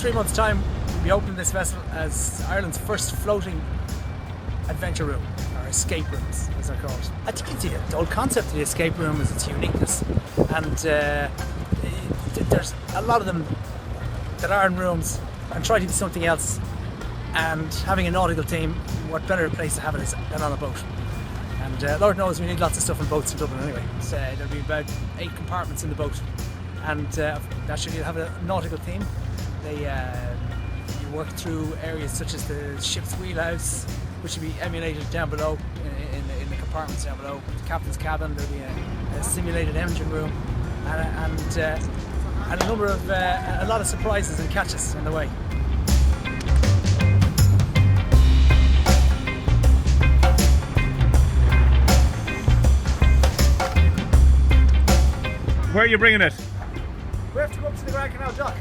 3 months' time, we'll be opening this vessel as Ireland's first floating adventure room, or escape rooms, as they're called. I think the whole concept of the escape room is its uniqueness, and there's a lot of them that are in rooms and try to do something else. And having a nautical team, what better place to have it is than on a boat. And Lord knows we need lots of stuff on boats in Dublin anyway. So there'll be about 8 compartments in the boat, and naturally you'll have a nautical team. You work through areas such as the ship's wheelhouse, which will be emulated down below in the compartments down below. The captain's cabin, there'll be a simulated engine room, and a lot of surprises and catches on the way. Where are you bringing it? We have to go up to the Grand Canal dock.